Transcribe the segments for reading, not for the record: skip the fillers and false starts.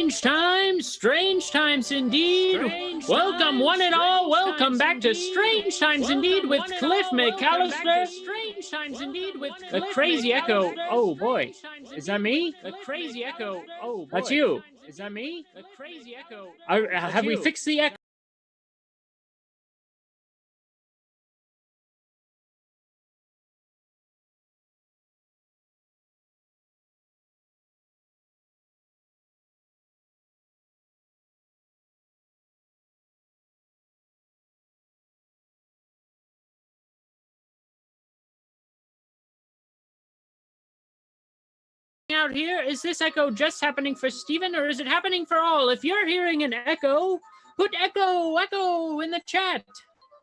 Strange times indeed. Welcome one and all, welcome back to Strange Times Indeed with Cliff McCallister. Strange times indeed with the crazy echo. Oh boy, is that me? The crazy echo. Oh boy, that's you. Is that me? The crazy echo. Have we fixed the echo? Out here, is this echo just happening for Steven, or is it happening for all? If you're hearing an echo, put echo in the chat.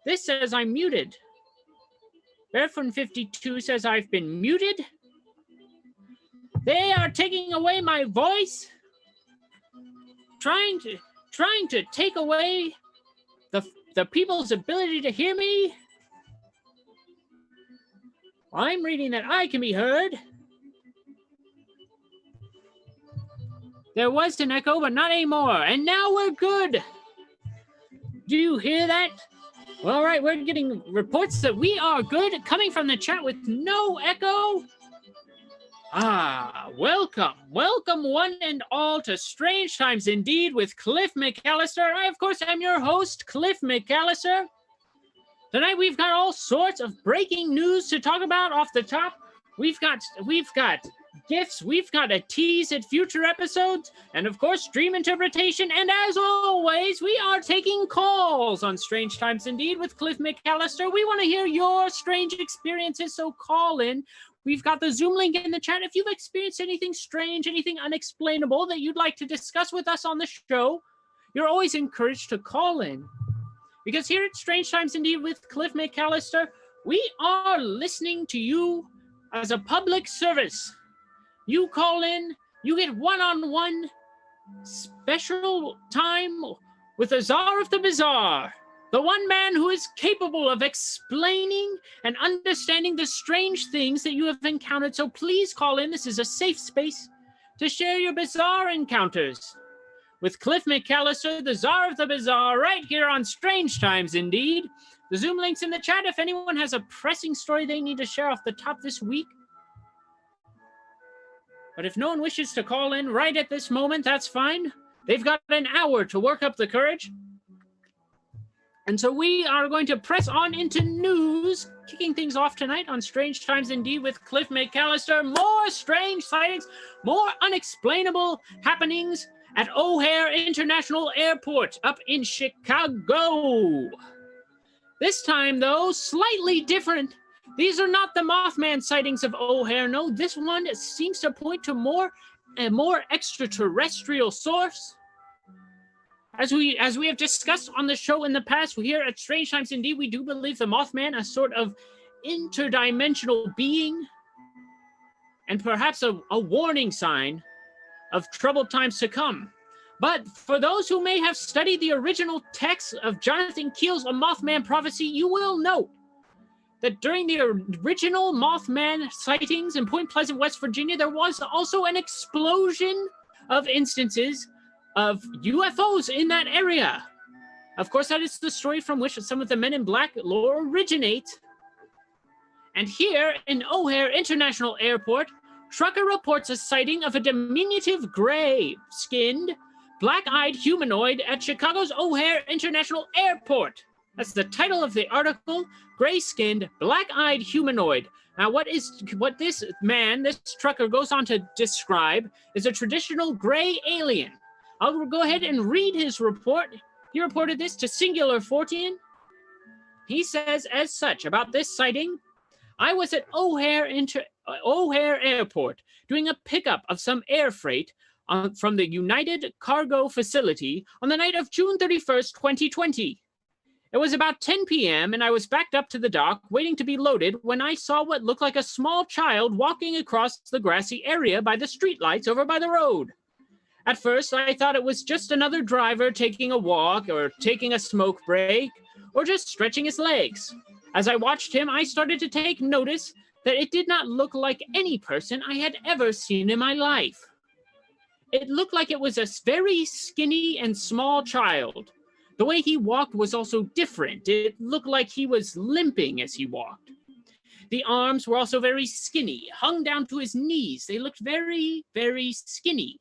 This says I'm muted. Barefoot52 says I've been muted. They are taking away my voice, trying to take away the people's ability to hear me. I'm reading that I can be heard. There was an echo, but not anymore. And now we're good. Do you hear that? Well, all right, we're getting reports that we are good coming from the chat with no echo. Welcome one and all to Strange Times Indeed with Cliff McCallister. I, of course, am your host, Cliff McCallister. Tonight we've got all sorts of breaking news to talk about off the top. We've got gifts, we've got a tease at future episodes, and of course, dream interpretation, and as always, we are taking calls on Strange Times Indeed with Cliff McCallister. We want to hear your strange experiences, so call in. We've got the Zoom link in the chat. If you've experienced anything strange, anything unexplainable that you'd like to discuss with us on the show, you're always encouraged to call in. Because here at Strange Times Indeed with Cliff McCallister, we are listening to you as a public service. You call in, you get one-on-one special time with the Czar of the Bizarre, the one man who is capable of explaining and understanding the strange things that you have encountered. So please call in. This is a safe space to share your bizarre encounters with Cliff McCallister, the Czar of the Bizarre, right here on Strange Times Indeed. The Zoom link's in the chat if anyone has a pressing story they need to share off the top this week. But if no one wishes to call in right at this moment, that's fine. They've got an hour to work up the courage. And so we are going to press on into news, kicking things off tonight on Strange Times Indeed with Cliff McCallister. More strange sightings, more unexplainable happenings at O'Hare International Airport up in Chicago. This time, though, slightly different. These are not the Mothman sightings of O'Hare. No, this one seems to point to a more extraterrestrial source. As we have discussed on the show in the past, here at Strange Times Indeed, we do believe the Mothman a sort of interdimensional being, and perhaps a warning sign of troubled times to come. But for those who may have studied the original text of Jonathan Keel's A Mothman Prophecy, you will note that during the original Mothman sightings in Point Pleasant, West Virginia, there was also an explosion of instances of UFOs in that area. Of course, that is the story from which some of the Men in Black lore originate. And here in O'Hare International Airport, trucker reports a sighting of a diminutive gray-skinned, black-eyed humanoid at Chicago's O'Hare International Airport. That's the title of the article, gray-skinned, black-eyed humanoid. Now, what this trucker goes on to describe is a traditional gray alien. I'll go ahead and read his report. He reported this to Singular 14. He says as such about this sighting: I was at O'Hare Airport doing a pickup of some air freight from the United Cargo facility on the night of June 31st, 2020. It was about 10 p.m. and I was backed up to the dock waiting to be loaded when I saw what looked like a small child walking across the grassy area by the streetlights over by the road. At first, I thought it was just another driver taking a walk or taking a smoke break or just stretching his legs. As I watched him, I started to take notice that it did not look like any person I had ever seen in my life. it looked like it was a very skinny and small child. The way he walked was also different. It looked like he was limping as he walked. The arms were also very skinny, hung down to his knees. They looked very, very skinny.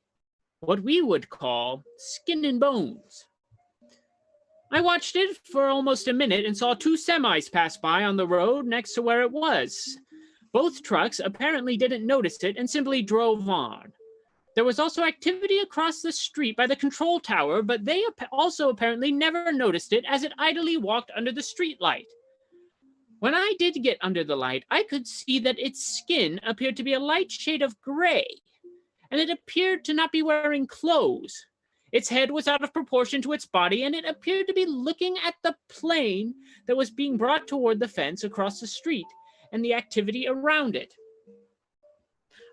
What we would call skin and bones. I watched it for almost a minute and saw 2 semis pass by on the road next to where it was. Both trucks apparently didn't notice it and simply drove on. There was also activity across the street by the control tower, but they also apparently never noticed it as it idly walked under the street light. When I did get under the light, I could see that its skin appeared to be a light shade of gray, and it appeared to not be wearing clothes. Its head was out of proportion to its body, and it appeared to be looking at the plane that was being brought toward the fence across the street and the activity around it.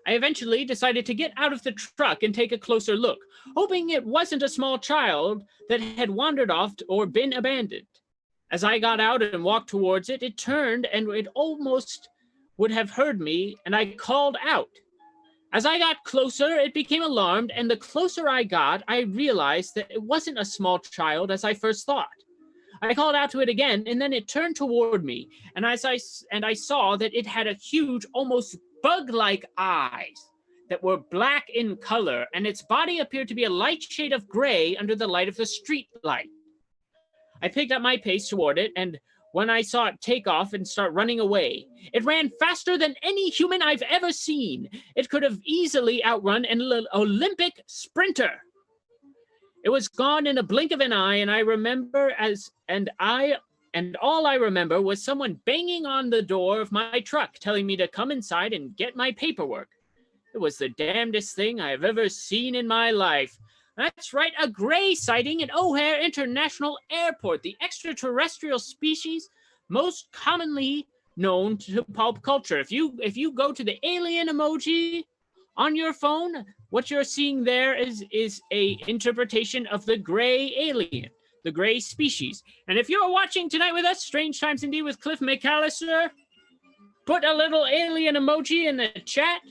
I eventually decided to get out of the truck and take a closer look, hoping it wasn't a small child that had wandered off or been abandoned. As I got out and walked towards it, it turned and it almost would have heard me, and I called out. As I got closer, it became alarmed, and the closer I got, I realized that it wasn't a small child as I first thought. I called out to it again, and then it turned toward me, and I saw that it had a huge, almost bug-like eyes that were black in color, and its body appeared to be a light shade of gray under the light of the street light. I picked up my pace toward it, and when I saw it take off and start running away, it ran faster than any human I've ever seen. It could have easily outrun an Olympic sprinter. It was gone in a blink of an eye, and all I remember was someone banging on the door of my truck, telling me to come inside and get my paperwork. It was the damnedest thing I've ever seen in my life. That's right, a gray sighting at O'Hare International Airport, the extraterrestrial species most commonly known to pulp culture. If you go to the alien emoji on your phone, what you're seeing there is a interpretation of the gray alien, the gray species. And if you're watching tonight with us, Strange Times Indeed with Cliff McCallister, put a little alien emoji in the chat,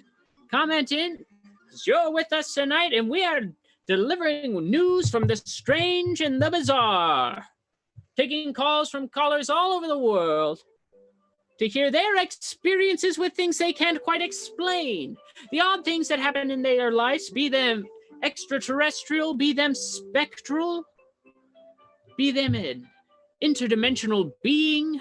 comment in, because you're with us tonight, and we are delivering news from the strange and the bizarre, taking calls from callers all over the world to hear their experiences with things they can't quite explain, the odd things that happen in their lives, be them extraterrestrial, be them spectral, be them an interdimensional being.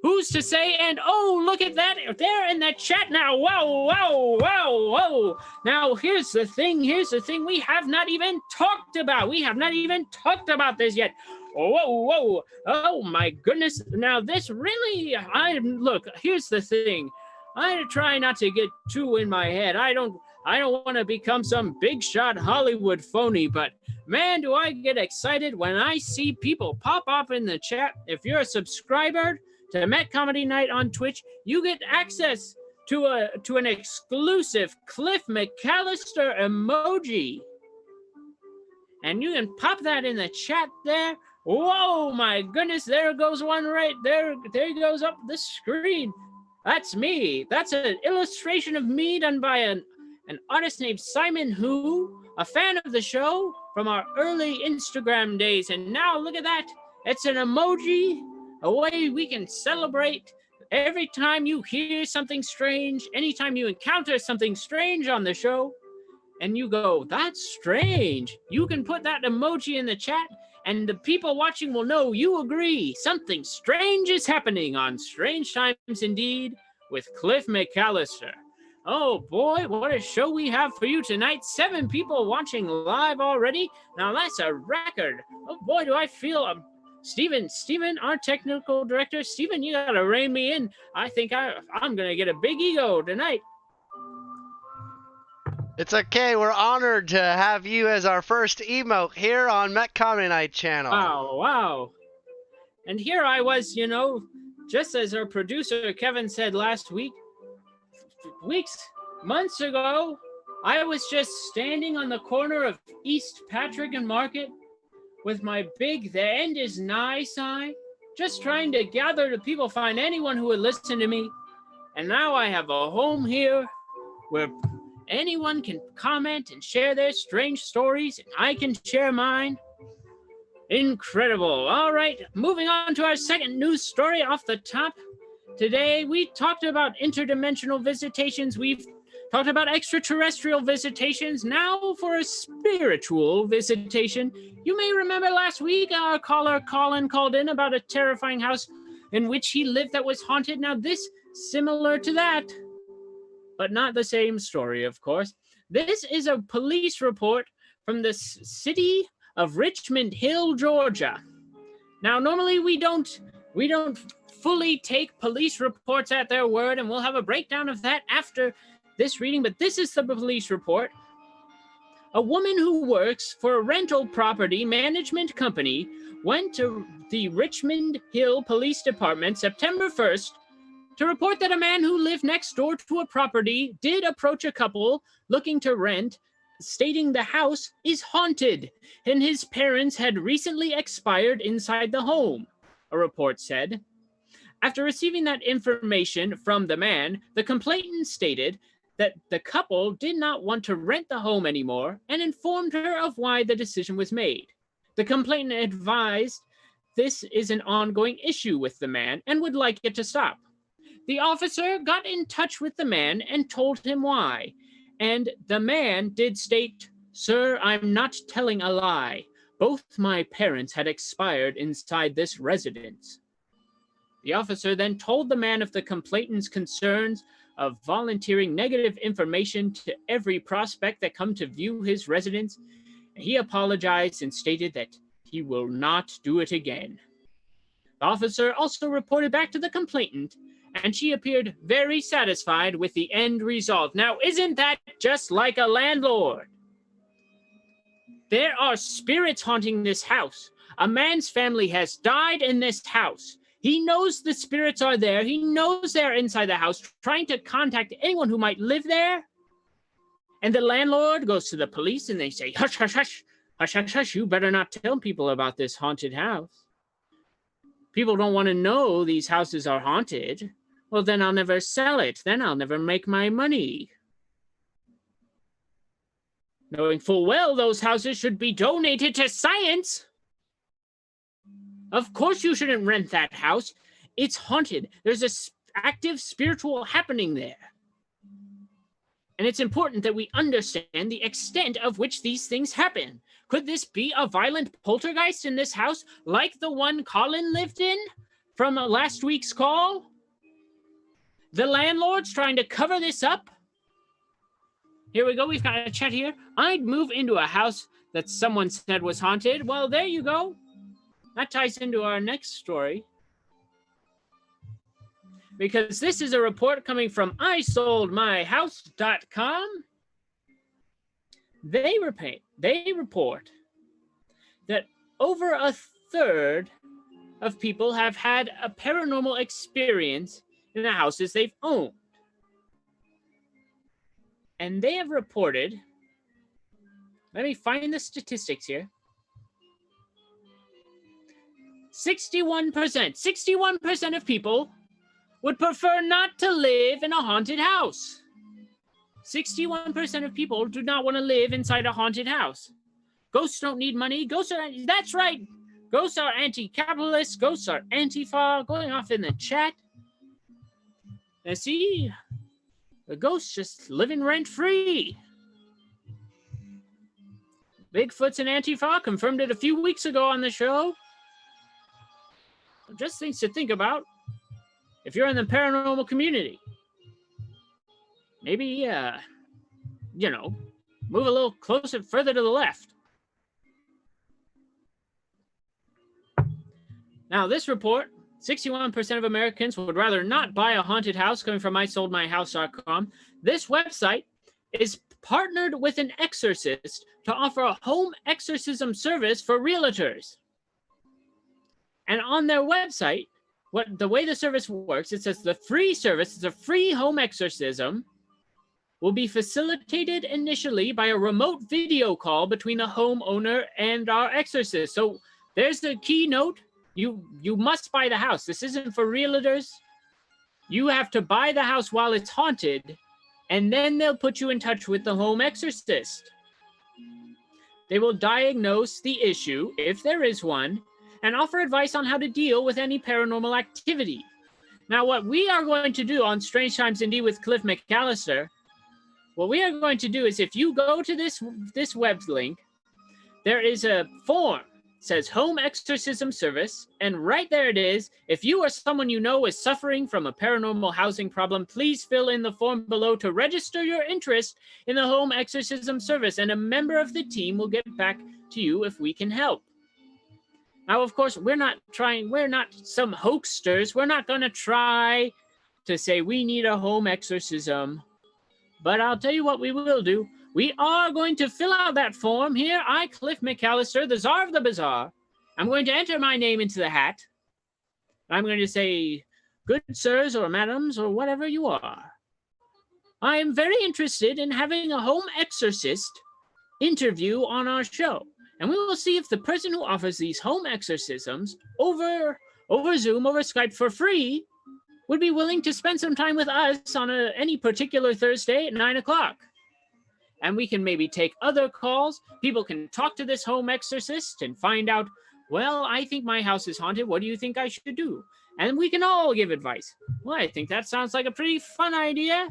Who's to say? And oh, look at that. They're in the chat now. Whoa, whoa, whoa, whoa. Now, here's the thing. We have not even talked about. We have not even talked about this yet. Whoa, whoa. Oh, my goodness. Now, this really, look, here's the thing. I try not to get too in my head. I don't want to become some big shot Hollywood phony, but man, do I get excited when I see people pop up in the chat. If you're a subscriber to Met Comedy Night on Twitch, you get access to an exclusive Cliff McCallister emoji. And you can pop that in the chat there. Whoa, my goodness, there goes one right there. There goes up the screen. That's me. That's an illustration of me done by an artist named Simon Who, a fan of the show from our early Instagram days. And now look at that. It's an emoji, a way we can celebrate every time you hear something strange, anytime you encounter something strange on the show, and you go, that's strange. You can put that emoji in the chat, and the people watching will know you agree. Something strange is happening on Strange Times Indeed with Cliff McCallister. Oh boy, what a show we have for you tonight. 7 people watching live already. Now that's a record. Oh boy, do I feel... Steven, our technical director. Steven, you gotta rein me in. I think I'm gonna get a big ego tonight. It's okay. We're honored to have you as our first emote here on Met Comedy Night channel. Wow. And here I was, just as our producer Kevin said last week, months ago, I was just standing on the corner of East Patrick and Market with my big "The End Is Nigh" sign, just trying to gather the people, find anyone who would listen to me. And now I have a home here where Anyone can comment and share their strange stories, and I can share mine. Incredible. All right, moving on to our second news story off the top. Today, we talked about interdimensional visitations. We've talked about extraterrestrial visitations. Now for a spiritual visitation. You may remember last week our caller Colin called in about a terrifying house in which he lived that was haunted. Now this, similar to that, but not the same story, of course. This is a police report from the city of Richmond Hill, Georgia. Now, normally we don't fully take police reports at their word, and we'll have a breakdown of that after this reading, but this is the police report. A woman who works for a rental property management company went to the Richmond Hill Police Department September 1st to report that a man who lived next door to a property did approach a couple looking to rent, stating the house is haunted and his parents had recently expired inside the home, a report said. After receiving that information from the man, the complainant stated that the couple did not want to rent the home anymore and informed her of why the decision was made. The complainant advised this is an ongoing issue with the man and would like it to stop. The officer got in touch with the man and told him why. And the man did state, "Sir, I'm not telling a lie. Both my parents had expired inside this residence." The officer then told the man of the complainant's concerns of volunteering negative information to every prospect that come to view his residence. He apologized and stated that he will not do it again. The officer also reported back to the complainant, and she appeared very satisfied with the end result. Now, isn't that just like a landlord? There are spirits haunting this house. A man's family has died in this house. He knows the spirits are there. He knows they're inside the house, trying to contact anyone who might live there. And the landlord goes to the police and they say, "Hush, hush, hush, hush, hush, hush, you better not tell people about this haunted house. People don't want to know these houses are haunted. Well, then I'll never sell it. Then I'll never make my money." Knowing full well those houses should be donated to science. Of course you shouldn't rent that house. It's haunted. There's a active spiritual happening there. And it's important that we understand the extent of which these things happen. Could this be a violent poltergeist in this house, like the one Colin lived in from last week's call? The landlord's trying to cover this up? Here we go. We've got a chat here. I'd move into a house that someone said was haunted. Well, there you go. That ties into our next story. Because this is a report coming from isoldmyhouse.com. They report that over a third of people have had a paranormal experience in the houses they've owned. And they have reported, let me find the statistics here. 61% of people would prefer not to live in a haunted house. 61% of people do not want to live inside a haunted house. Ghosts don't need money. That's right. Ghosts are anti-capitalist. Ghosts are Antifa. Going off in the chat. And see, the ghosts just living rent-free. Bigfoot's an Antifa. Confirmed it a few weeks ago on the show. Just things to think about if you're in the paranormal community. Maybe, move a little closer, further to the left. Now, this report, 61% of Americans would rather not buy a haunted house, coming from isoldmyhouse.com. This website is partnered with an exorcist to offer a home exorcism service for realtors. And on their website, the way the service works, it says the free service is a free home exorcism will be facilitated initially by a remote video call between the homeowner and our exorcist. So there's the keynote. You must buy the house. This isn't for realtors. You have to buy the house while it's haunted and then they'll put you in touch with the home exorcist. They will diagnose the issue, if there is one, and offer advice on how to deal with any paranormal activity. Now, what we are going to do on Strange Times Indeed with Cliff McCallister, what we are going to do is if you go to this web link, there is a form. It says Home Exorcism Service, and right there it is. If you or someone you know is suffering from a paranormal housing problem, please fill in the form below to register your interest in the Home Exorcism Service, and a member of the team will get back to you if we can help. Now, of course, we're not some hoaxsters. We're not going to try to say we need a home exorcism. But I'll tell you what we will do. We are going to fill out that form here. I, Cliff McCallister, the Czar of the Bazaar. I'm going to enter my name into the hat. I'm going to say, good sirs or madams or whatever you are. I am very interested in having a home exorcist interview on our show. And we will see if the person who offers these home exorcisms over Zoom, over Skype for free, would be willing to spend some time with us on any particular Thursday at 9 o'clock. And we can maybe take other calls. People can talk to this home exorcist and find out, well, I think my house is haunted. What do you think I should do? And we can all give advice. Well, I think that sounds like a pretty fun idea.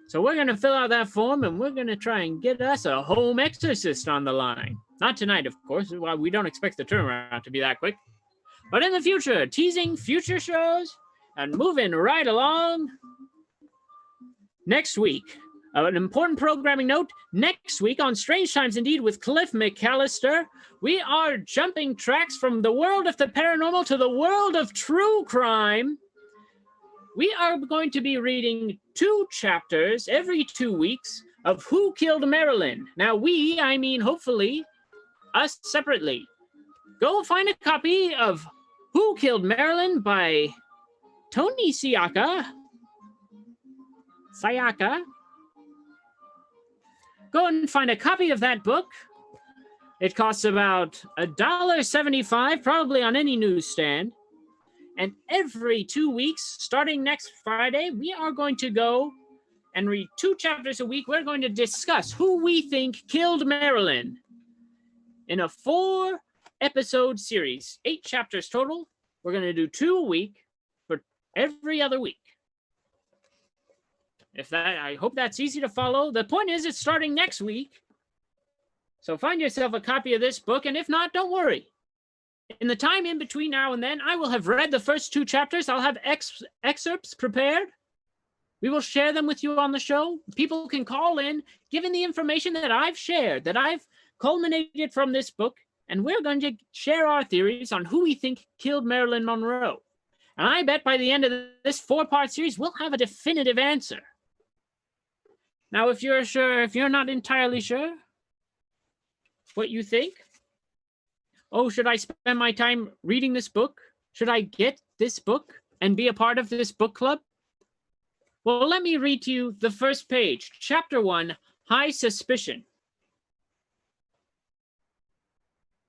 So we're going to fill out that form, and we're going to try and get us a home exorcist on the line. Not tonight, of course. Well, we don't expect the turnaround to be that quick. But in the future, teasing future shows and moving right along. Next week, an important programming note, next week on Strange Times Indeed with Cliff McCallister, we are jumping tracks from the world of the paranormal to the world of true crime. We are going to be reading 2 chapters every 2 weeks of Who Killed Marilyn. Now I mean hopefully us separately. Go find a copy of Who Killed Marilyn by Tony Sayaka. Go and find a copy of that book. It costs about $1.75, probably on any newsstand. And every 2 weeks, starting next Friday, we are going to go and read 2 chapters a week. We're going to discuss who we think killed Marilyn in a 4-episode series, 8 chapters total. We're going to do 2 a week for every other week. I hope that's easy to follow. The point is, it's starting next week. So find yourself a copy of this book, and if not, don't worry. In the time in between now and then, I will have read the first 2 chapters. I'll have excerpts prepared. We will share them with you on the show. People can call in, given the information that I've shared, that I've culminated from this book, and we're going to share our theories on who we think killed Marilyn Monroe. And I bet by the end of this 4-part series, we'll have a definitive answer. Now, if you're not entirely sure what you think, should I spend my time reading this book? Should I get this book and be a part of this book club? Well, let me read to you the first page. Chapter 1, High Suspicion.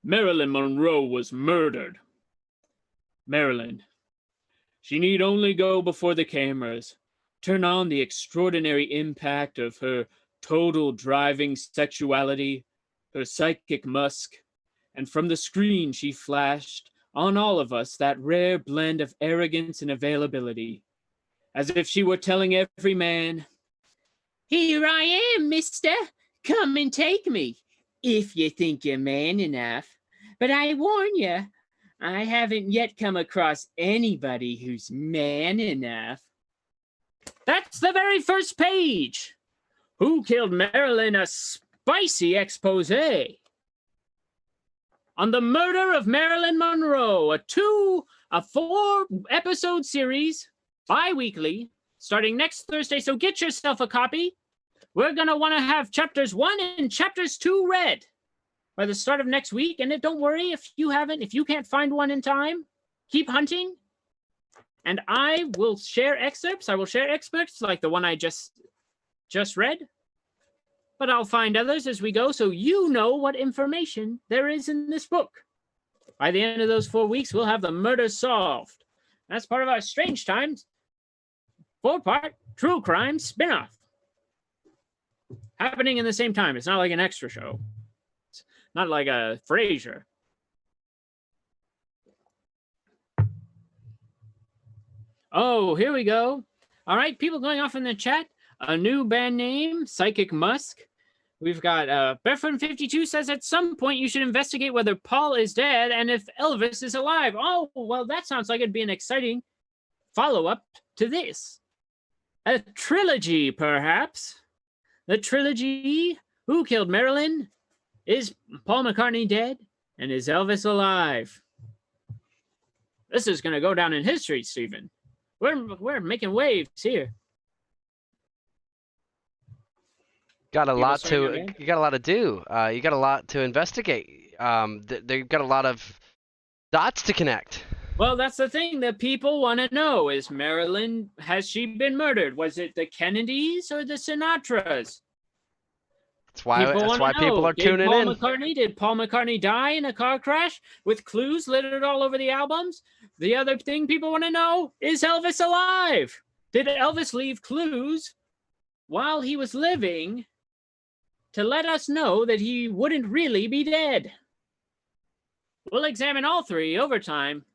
Marilyn Monroe was murdered. Marilyn. She need only go before the cameras, turn on the extraordinary impact of her total driving sexuality, her psychic musk, and from the screen she flashed on all of us that rare blend of arrogance and availability, as if she were telling every man, "Here I am, mister. Come and take me, if you think you're man enough. But I warn you, I haven't yet come across anybody who's man enough." That's the very first page. Who Killed Marilyn? A spicy expose on the murder of Marilyn Monroe, a 4-episode series, bi-weekly, starting next Thursday. So get yourself a copy. We're going to want to have chapters 1 and chapters 2 read by the start of next week. And don't worry if you can't find one in time, keep hunting. And I will share excerpts. I will share excerpts like the one I just read. But I'll find others as we go so you know what information there is in this book. By the end of those 4 weeks, we'll have the murder solved. That's part of our Strange Times 4-part true crime spinoff. happening in the same time. It's not like an extra show. It's not like a Frasier. Oh, here we go. All right, people going off in the chat. A new band name, Psychic Musk. We've got Bearfriend52 says at some point you should investigate whether Paul is dead and if Elvis is alive. Oh, well, that sounds like it'd be an exciting follow-up to this. A trilogy, perhaps. The trilogy, Who Killed Marilyn? Is Paul McCartney dead? And is Elvis alive? This is going to go down in history, Stephen. We're making waves here. Got a lot to do. You got a lot to investigate. They've got a lot of dots to connect. Well, that's the thing that people want to know. Is Marilyn, has she been murdered? Was it the Kennedys or the Sinatras? That's why people are tuning in. Did Paul McCartney die in a car crash with clues littered all over the albums? The other thing people want to know, is Elvis alive? Did Elvis leave clues while he was living to let us know that he wouldn't really be dead? We'll examine all three over time.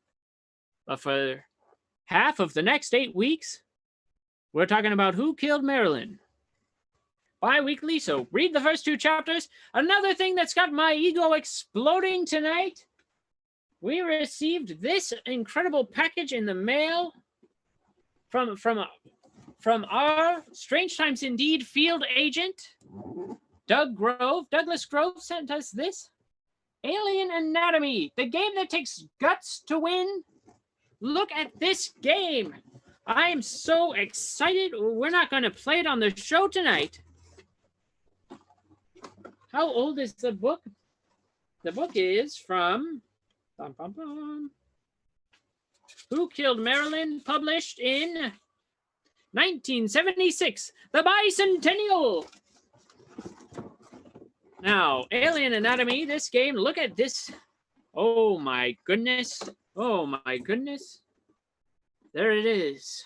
But for half of the next 8 weeks, we're talking about Who Killed Marilyn. Bi-weekly, so read the first 2 chapters. Another thing that's got my ego exploding tonight, we received this incredible package in the mail from our Strange Times Indeed field agent, Douglas Grove sent us this. Alien Anatomy, the game that takes guts to win. Look at this game. I am so excited. We're not going to play it on the show tonight. How old is the book? The book is from Who Killed Marilyn, published in 1976, the Bicentennial. Now, Alien Anatomy, this game, look at this. Oh my goodness. Oh my goodness. There it is.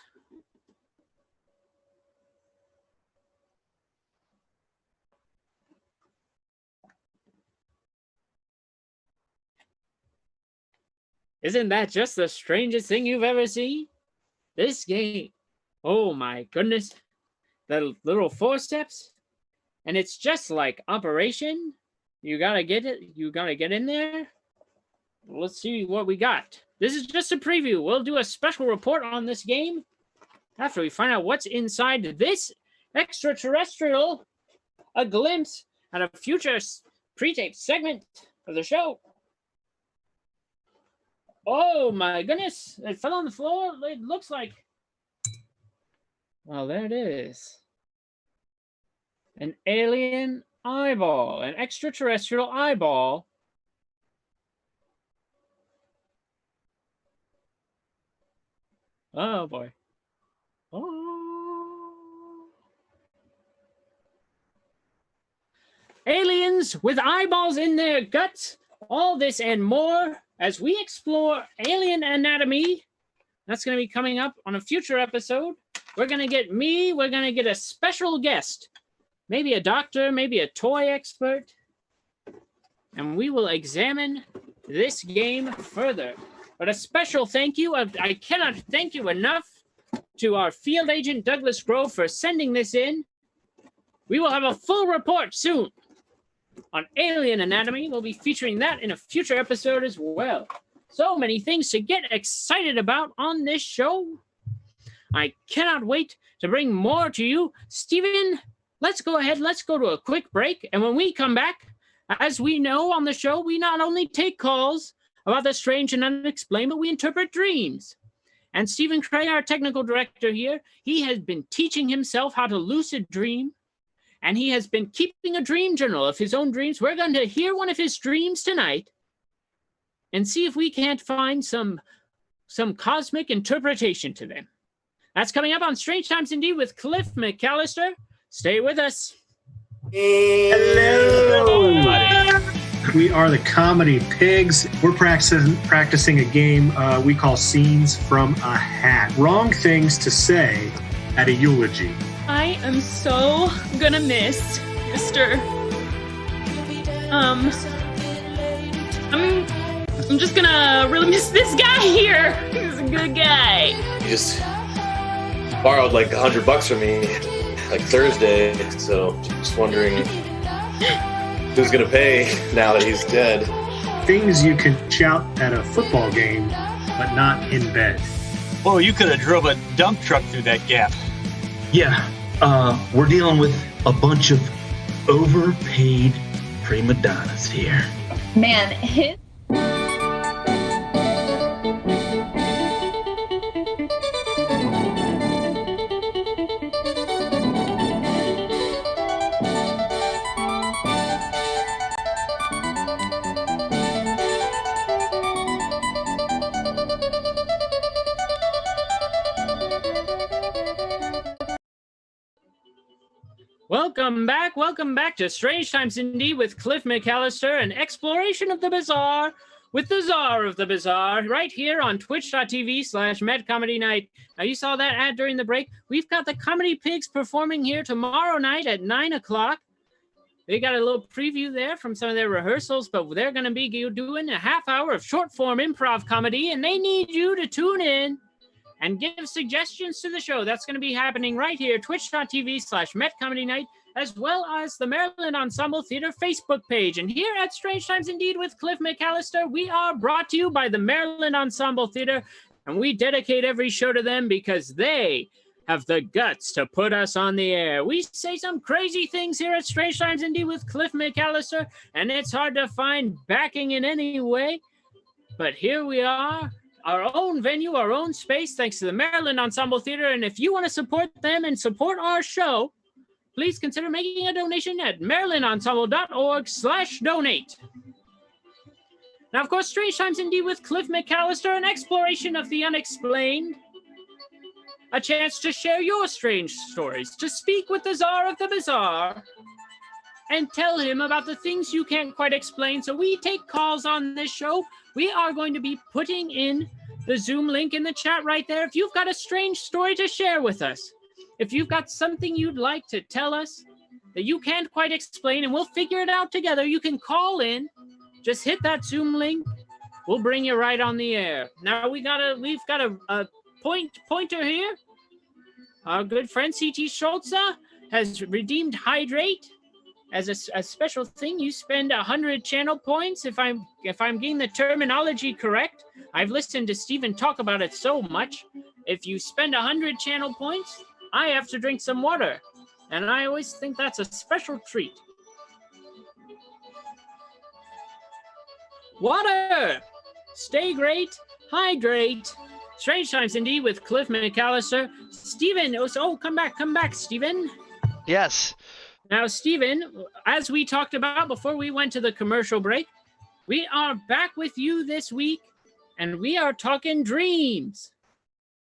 Isn't that just the strangest thing you've ever seen? This game. Oh my goodness. The little 4 steps. And it's just like Operation. You gotta get it. You gotta get in there. Let's see what we got. This is just a preview. We'll do a special report on this game after we find out what's inside this extraterrestrial. A glimpse at a future pre-tape segment of the show. Oh my goodness. It fell on the floor. It looks like... Well, there it is. An alien eyeball. An extraterrestrial eyeball. Oh boy. Oh. Aliens with eyeballs in their guts. All this and more as we explore Alien Anatomy. That's going to be coming up on a future episode. We're going to get me. We're going to get a special guest. Maybe a doctor, maybe a toy expert. And we will examine this game further. But a special thank you. I cannot thank you enough to our field agent, Douglas Grove, for sending this in. We will have a full report soon on Alien Anatomy. We'll be featuring that in a future episode as well. So many things to get excited about on this show. I cannot wait to bring more to you. Steven, let's go ahead. Let's go to a quick break. And when we come back, as we know on the show, we not only take calls about the strange and unexplained, but we interpret dreams. And Stephen Cray, our technical director here, he has been teaching himself how to lucid dream. And he has been keeping a dream journal of his own dreams. We're going to hear one of his dreams tonight and see if we can't find some cosmic interpretation to them. That's coming up on Strange Times Indeed with Cliff McCallister. Stay with us. Hello, everybody. We are the Comedy Pigs. We're practicing a game we call Scenes from a Hat. Wrong things to say at a eulogy. I am so gonna miss McCallister. I'm just gonna really miss this guy here. He's a good guy. He just borrowed like $100 from me like Thursday, so just wondering who's gonna pay now that he's dead. Things you can shout at a football game, but not in bed. Whoa, you could have drove a dump truck through that gap. Yeah, we're dealing with a bunch of overpaid prima donnas here. Man, his Welcome back to Strange Times Indeed with Cliff McCallister, an exploration of the bizarre with the Czar of the Bizarre, right here on twitch.tv/MedComedyNight. Now, you saw that ad during the break. We've got the Comedy Pigs performing here tomorrow night at 9 o'clock. They got a little preview there from some of their rehearsals, but they're going to be doing a half hour of short-form improv comedy, and they need you to tune in and give suggestions to the show. That's going to be happening right here, twitch.tv/MetComedyNight, as well as the Maryland Ensemble Theater Facebook page. And here at Strange Times Indeed with Cliff McCallister, we are brought to you by the Maryland Ensemble Theater, and we dedicate every show to them because they have the guts to put us on the air. We say some crazy things here at Strange Times Indeed with Cliff McCallister, and it's hard to find backing in any way, but here we are. Our own venue, our own space, thanks to the Maryland Ensemble Theater. And if you want to support them and support our show, please consider making a donation at marylandensemble.org/donate. Now, of course, Strange Times Indeed with Cliff McCallister, an exploration of the unexplained. A chance to share your strange stories, to speak with the Czar of the Bizarre, and tell him about the things you can't quite explain. So we take calls on this show. We are going to be putting in the Zoom link in the chat right there. If you've got a strange story to share with us, if you've got something you'd like to tell us that you can't quite explain, and we'll figure it out together, you can call in. Just hit that Zoom link. We'll bring you right on the air. Now we've got a pointer here. Our good friend CT Schultze has redeemed Hydrate as a special thing. You spend 100 channel points, if I'm getting the terminology correct. I've listened to Steven talk about it so much. If you spend 100 channel points, I have to drink some water, and I always think that's a special treat. Water! Stay great, hydrate. Strange Times Indeed with Cliff McCallister. Steven, come back, Steven. Yes. Now, Steven, as we talked about before we went to the commercial break, we are back with you this week, and we are talking dreams.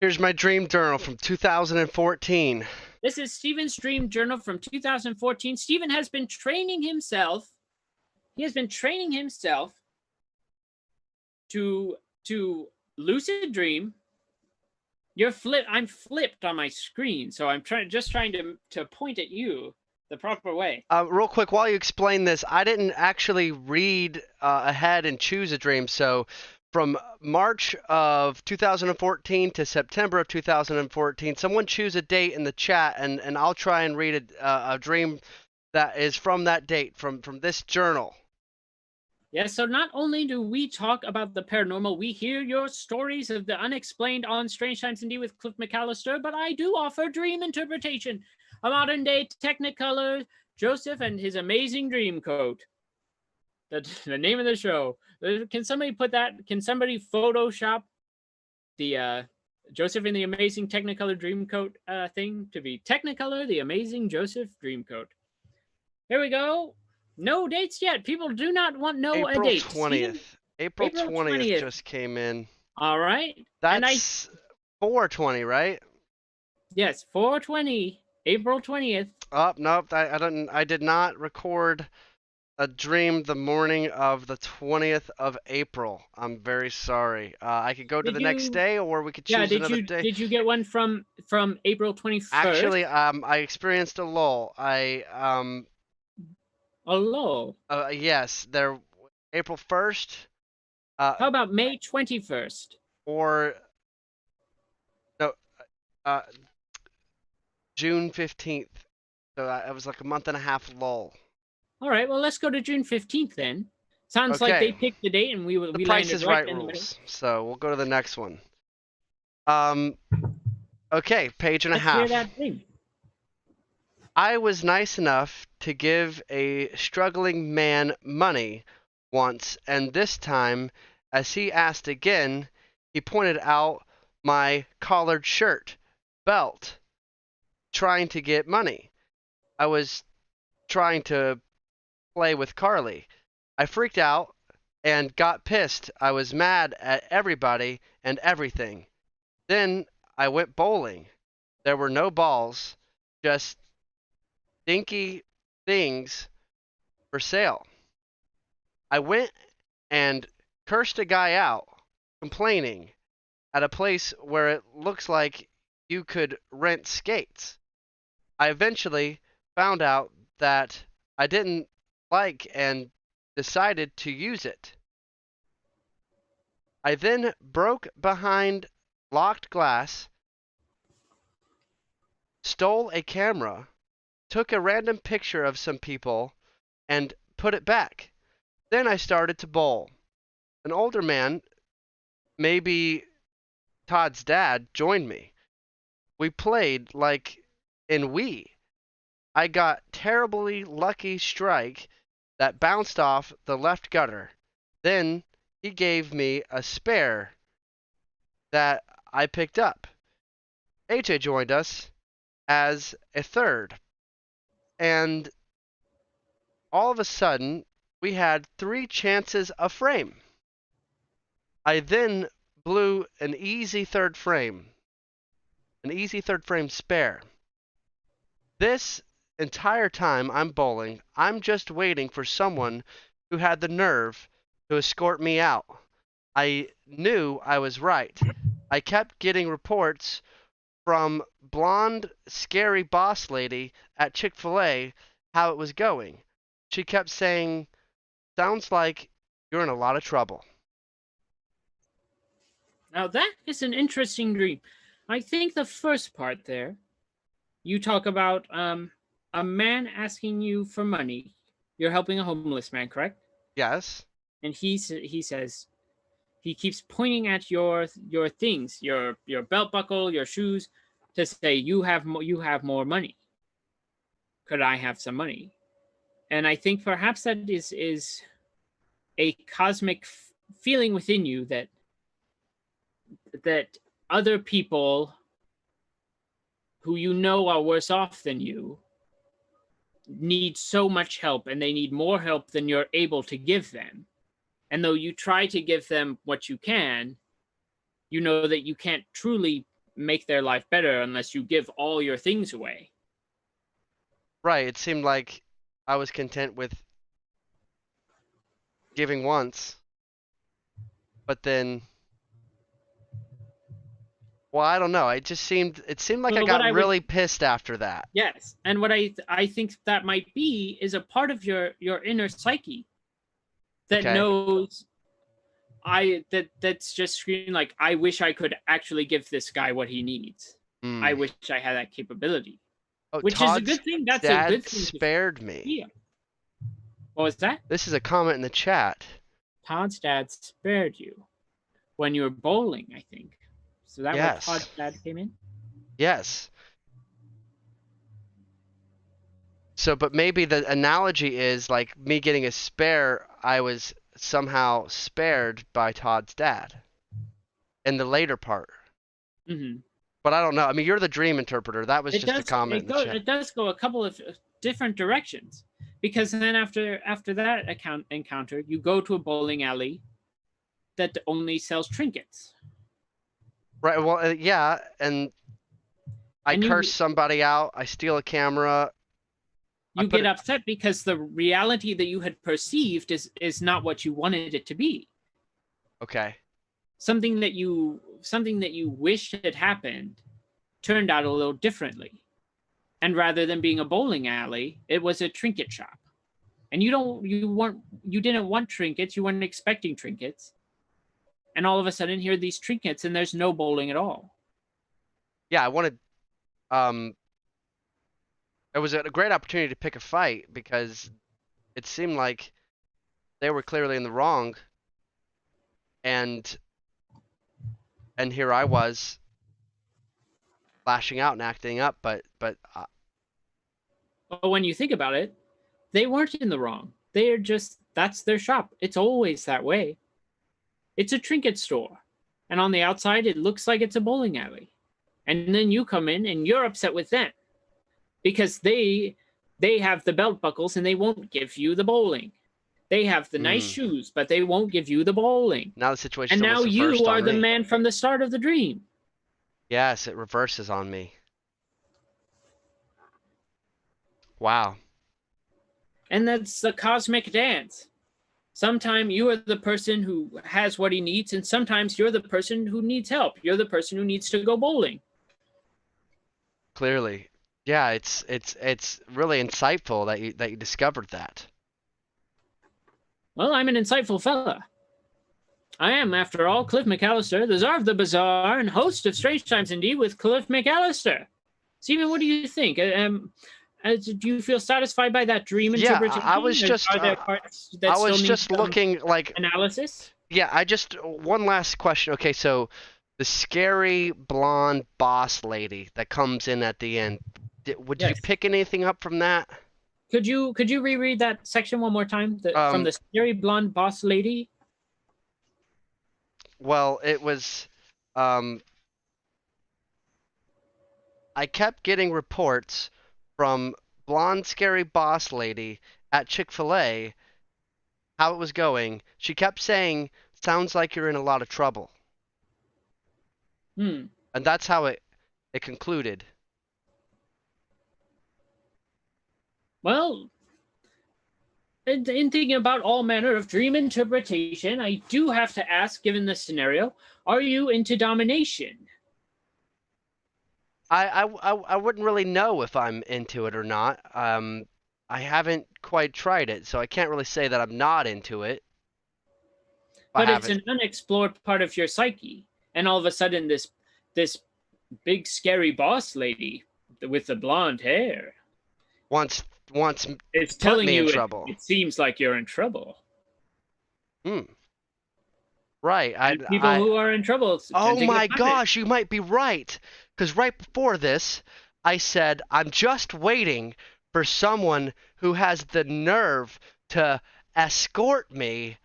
Here's my dream journal from 2014. This is Steven's dream journal from 2014. Steven has been training himself. He has been training himself to lucid dream. I'm flipped on my screen, so I'm trying to point at you the proper way. Real quick, while you explain this, I didn't actually read ahead and choose a dream. So from March of 2014 to September of 2014, someone choose a date in the chat, and I'll try and read a dream that is from that date, from this journal. Yeah, so not only do we talk about the paranormal, we hear your stories of the unexplained on Strange Times Indeed with Cliff McCallister, but I do offer dream interpretation, a modern-day Technicolor, Joseph and his amazing dream coat. The name of the show. Can somebody put that? Can somebody Photoshop the Joseph in the Amazing Technicolor Dreamcoat thing to be Technicolor, the Amazing Joseph Dreamcoat? Here we go. No dates yet. People do not want a date. April 20th just came in. All right. That's 4/20, right? Yes, 4/20, April 20th. Oh, nope. I did not record a dream the morning of the 20th of April. I'm very sorry. I could go to the next day, or we could choose another day. Did you get one from April 21st? Actually, I experienced a lull. Hello. Yes, they're April 1st, How about May 21st? or no, uh, June 15th. So it was like a month and a half lull. All right, well, let's go to June 15th then. Sounds like they Okay. picked the date and The we Price landed is right Right in the middle. rules. So we'll go to the next one. Okay, page and a Let's hear half. that thing. I was nice enough to give a struggling man money once, and this time, as he asked again, he pointed out my collared shirt, belt, trying to get money. I was trying to play with Carly. I freaked out and got pissed. I was mad at everybody and everything. Then I went bowling. There were no balls, just dinky things for sale. I went and cursed a guy out, complaining, at a place where it looks like you could rent skates. I eventually found out that I didn't like and decided to use it. I then broke behind locked glass, stole a camera, took a random picture of some people, and put it back. Then I started to bowl. An older man, maybe Todd's dad, joined me. We played like in Wii. I got terribly lucky strike that bounced off the left gutter. Then he gave me a spare that I picked up. AJ joined us as a third, and all of a sudden we had 3 chances a frame. I then blew an easy third frame spare. This entire time I'm bowling, I'm just waiting for someone who had the nerve to escort me out. I knew I was right. I kept getting reports from blonde, scary boss lady at Chick-fil-A how it was going. She kept saying, "Sounds like you're in a lot of trouble." Now that is an interesting dream. I think the first part there, you talk about a man asking you for money. You're helping a homeless man, correct? Yes. And he says he keeps pointing at your things, your belt buckle, your shoes, to say you have more money. Could I have some money? And I think perhaps that is a cosmic feeling within you that other people who you know are worse off than you need so much help, and they need more help than you're able to give them. And though you try to give them what you can, you know that you can't truly make their life better unless you give all your things away. Right, it seemed like I was content with giving once, but then, well, I don't know. It seemed like I Well, got really pissed after that. Yes, and what I think that might be is a part of your inner psyche that Okay. knows that's just screaming like, I wish I could actually give this guy what he needs. Mm. I wish I had that capability. Oh, Which Todd's is a good thing. That's dad a good thing. spared me. Yeah. What was that? This is a comment in the chat. Todd's dad spared you when you were bowling, I think. So that Yes. where Todd's dad came in? Yes. So, but maybe the analogy is like me getting a spare, I was somehow spared by Todd's dad in the later part. Mm-hmm. But I don't know. I mean, you're the dream interpreter. That was just a comment in the chat. It does go a couple of different directions, because then after that encounter, you go to a bowling alley that only sells trinkets. Right. Well, yeah, and I curse somebody out. I steal a camera. You get upset because the reality that you had perceived is not what you wanted it to be. Okay. Something that you wished had happened turned out a little differently. And rather than being a bowling alley, it was a trinket shop. and you didn't want trinkets, you weren't expecting trinkets, and all of a sudden here are these trinkets and there's no bowling at all. Yeah, I wanted. It was a great opportunity to pick a fight because it seemed like they were clearly in the wrong, and here I was lashing out and acting up, but But when you think about it, they weren't in the wrong. That's their shop. It's always that way. It's a trinket store. And on the outside, it looks like it's a bowling alley. And then you come in and you're upset with them because they have the belt buckles and they won't give you the bowling. They have the nice shoes, but they won't give you the bowling. now the situation. And now you are the man from the start of the dream. Yes, it reverses on me. Wow. And that's the cosmic dance. Sometimes you are the person who has what he needs, and sometimes you're the person who needs help. You're the person who needs to go bowling. Clearly. Yeah, it's really insightful that you discovered that. Well, I'm an insightful fella. I am, after all, Cliff McCallister, the czar of the bazaar and host of Strange Times Indeed with Cliff McCallister. Steven, what do you think? Do you feel satisfied by that dream interpretation? I was just looking like analysis. Yeah, one last question. Okay, so the scary blonde boss lady that comes in at the end. Would you pick anything up from that? Could you reread that section one more time? From the scary blonde boss lady. Well, it was. I kept getting reports from blonde scary boss lady at Chick-fil-A how it was going. She kept saying, "Sounds like you're in a lot of trouble." And that's how it concluded. Well, in thinking about all manner of dream interpretation, I do have to ask, given the scenario, are you into domination? I wouldn't really know if I'm into it or not. I haven't quite tried it, so I can't really say that I'm not into it. But it's an unexplored part of your psyche, and all of a sudden, this big scary boss lady with the blonde hair wants it's telling me you in trouble. It seems like you're in trouble. Right. And people who are in trouble. Oh my gosh, you might be right. Because right before this, I said, I'm just waiting for someone who has the nerve to escort me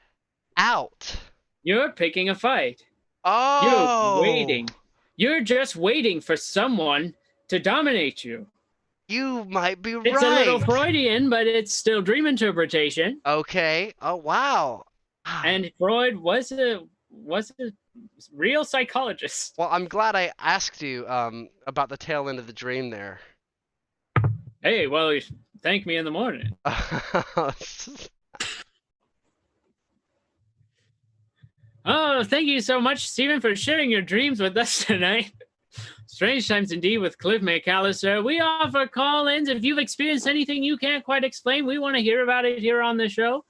out. You're picking a fight. Oh. You're waiting. You're just waiting for someone to dominate you. You might be right. It's a little Freudian, but it's still dream interpretation. Okay. Oh, wow. And Freud was a real psychologist. Well, I'm glad I asked you about the tail end of the dream there. Hey, well, you thank me in the morning. Oh, thank you so much, Stephen, for sharing your dreams with us tonight. Strange Times Indeed with Cliff McCallister. We offer call-ins. If you've experienced anything you can't quite explain, we want to hear about it here on the show.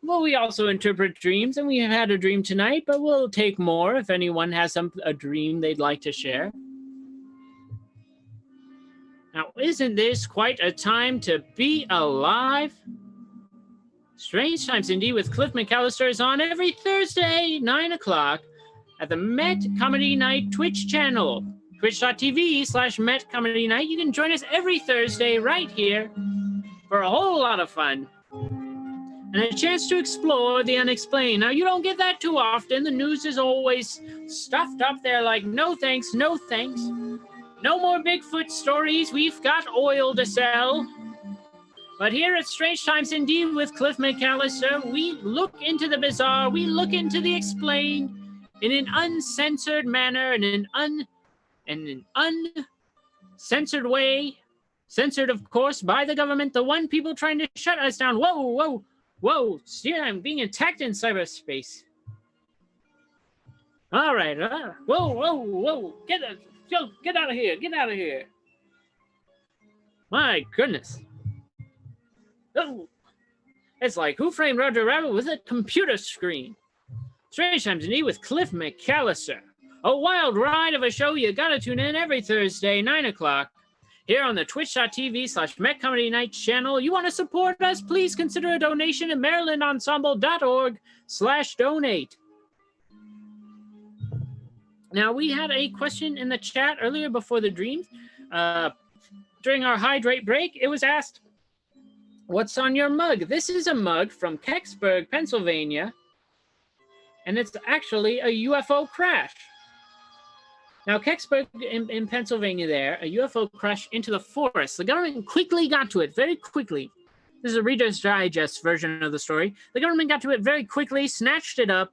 Well, we also interpret dreams, and we have had a dream tonight, but we'll take more if anyone has a dream they'd like to share. Now, isn't this quite a time to be alive? Strange Times Indeed with Cliff McCallister is on every Thursday, 9 o'clock, at the Met Comedy Night Twitch channel. Twitch.tv/Met Comedy Night. You can join us every Thursday right here for a whole lot of fun and a chance to explore the unexplained. Now, you don't get that too often. The news is always stuffed up there like, no thanks, no thanks. No more Bigfoot stories. We've got oil to sell. But here at Strange Times Indeed with Cliff McCallister, we look into the bizarre, we look into the explained in an uncensored manner, in an uncensored way. Censored, of course, by the government, the one people trying to shut us down. Whoa, whoa, whoa. See, I'm being attacked in cyberspace. All right. Whoa, whoa, whoa. Get out of here. Get out of here. My goodness. Oh. It's like Who Framed Roger Rabbit with a computer screen. Strange Times Indeed with Cliff McCallister. A wild ride of a show you gotta tune in every Thursday, 9 o'clock. Here on the twitch.tv/MetComedyNight channel. You want to support us? Please consider a donation at marylandensemble.org/donate. Now, we had a question in the chat earlier before the dream. During our hydrate break, it was asked, what's on your mug? This is a mug from Kecksburg, Pennsylvania, and it's actually a UFO crash. Now, Kecksburg in Pennsylvania there, a UFO crashed into the forest. The government quickly got to it, very quickly. This is a Reader's Digest version of the story. The government got to it very quickly, snatched it up,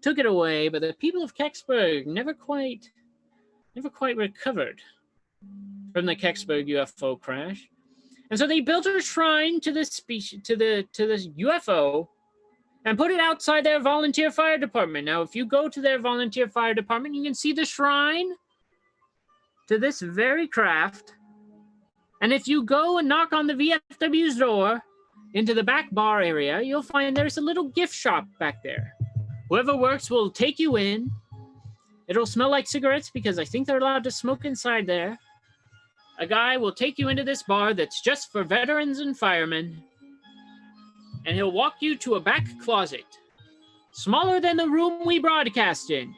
took it away, but the people of Kecksburg never quite recovered from the Kecksburg UFO crash. And so they built a shrine to this species, to this UFO, and put it outside their volunteer fire department. Now, if you go to their volunteer fire department, you can see the shrine to this very craft. And if you go and knock on the VFW's door into the back bar area, you'll find there's a little gift shop back there. Whoever works will take you in. It'll smell like cigarettes because I think they're allowed to smoke inside there. A guy will take you into this bar that's just for veterans and firemen. And he'll walk you to a back closet, smaller than the room we broadcast in.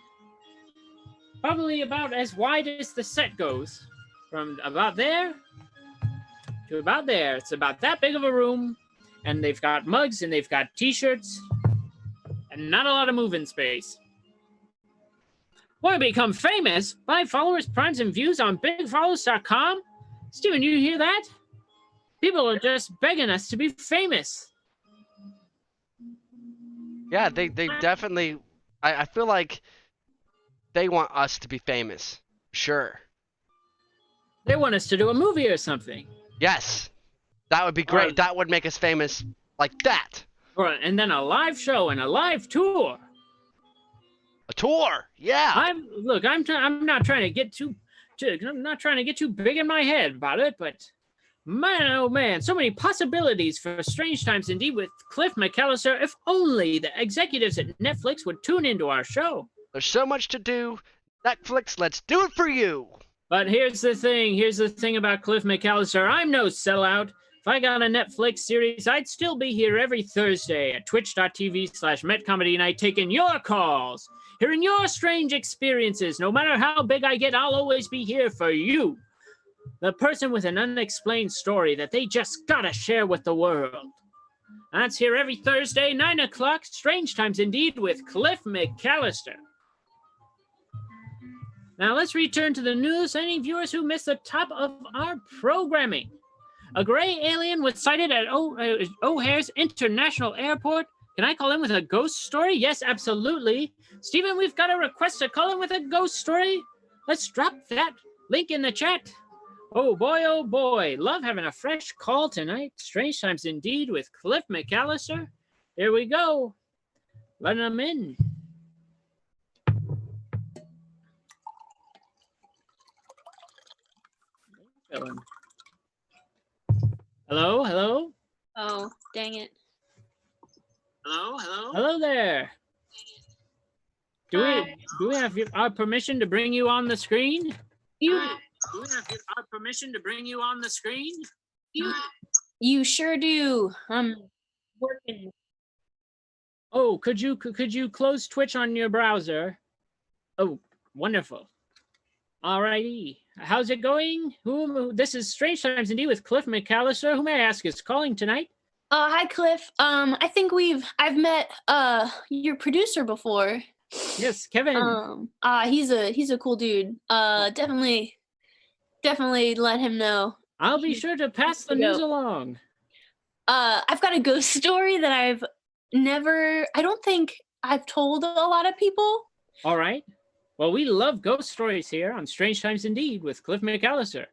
Probably about as wide as the set goes. From about there to about there. It's about that big of a room. And they've got mugs and they've got t-shirts. And not a lot of moving space. Want to become famous? Buy followers, primes, and views on bigfollows.com? Steven, you hear that? People are just begging us to be famous. Yeah, they definitely, I feel like they want us to be famous. Sure. They want us to do a movie or something. Yes. That would be great. That would make us famous like that. And then a live show and a live tour. A tour. Yeah. I'm not trying to get too big in my head about it, but man, oh man, so many possibilities for Strange Times Indeed with Cliff McCallister. If only the executives at Netflix would tune into our show. There's so much to do. Netflix, let's do it for you. But here's the thing about Cliff McCallister. I'm no sellout. If I got a Netflix series, I'd still be here every Thursday at twitch.tv/MetComedyNight taking your calls, hearing your strange experiences. No matter how big I get, I'll always be here for you. The person with an unexplained story that they just gotta share with the world. That's here every Thursday, 9 o'clock, Strange Times Indeed with Cliff McCallister. Now let's return to the news. Any viewers who missed the top of our programming. A gray alien was sighted at O'Hare's International Airport. Can I call in with a ghost story? Yes, absolutely. Steven, we've got a request to call in with a ghost story. Let's drop that link in the chat. Oh boy. Love having a fresh call tonight. Strange Times Indeed with Cliff McCallister. Here we go. Letting them in. Hello? Oh, dang it. Hello there. Do we have our permission to bring you on the screen? You sure do. I'm working. Oh, could you close Twitch on your browser? Oh, wonderful. Alrighty. How's it going? This is Strange Times Indeed with Cliff McCallister. Who may I ask is calling tonight? Hi, Cliff. I think I've met your producer before. Yes, Kevin. He's a cool dude. Definitely let him know. I'll be sure to pass the news along. I've got a ghost story that I don't think I've told a lot of people. All right. Well, we love ghost stories here on Strange Times Indeed with Cliff McCallister.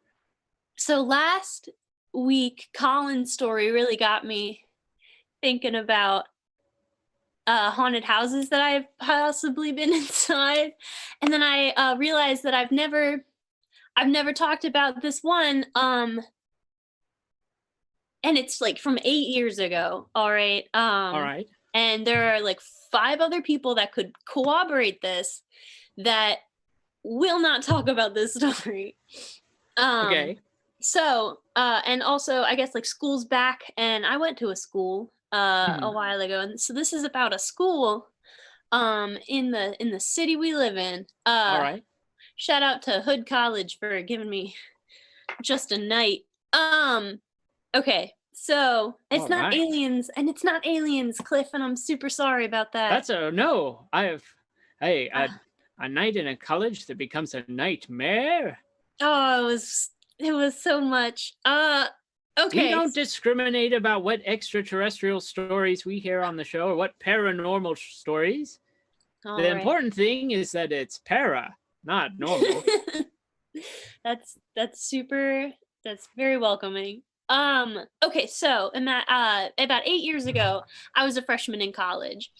So last week, Colin's story really got me thinking about haunted houses that I've possibly been inside. And then I realized that I've never talked about this one. and it's like from 8 years ago. All right. All right. And there are like 5 other people that could corroborate this that will not talk about this story. Okay. So, and also I guess like school's back, and I went to a school a while ago, and so this is about a school in the city we live in. All right. Shout out to Hood College for giving me just a night. Okay. So it's All not right. aliens, and it's not aliens, Cliff, and I'm super sorry about that. That's a no. A night in a college that becomes a nightmare. Oh, it was so much. Okay. We don't discriminate about what extraterrestrial stories we hear on the show or what paranormal stories. All The right. important thing is that it's para, not normal. That's very welcoming. Okay, so about 8 years ago, I was a freshman in college,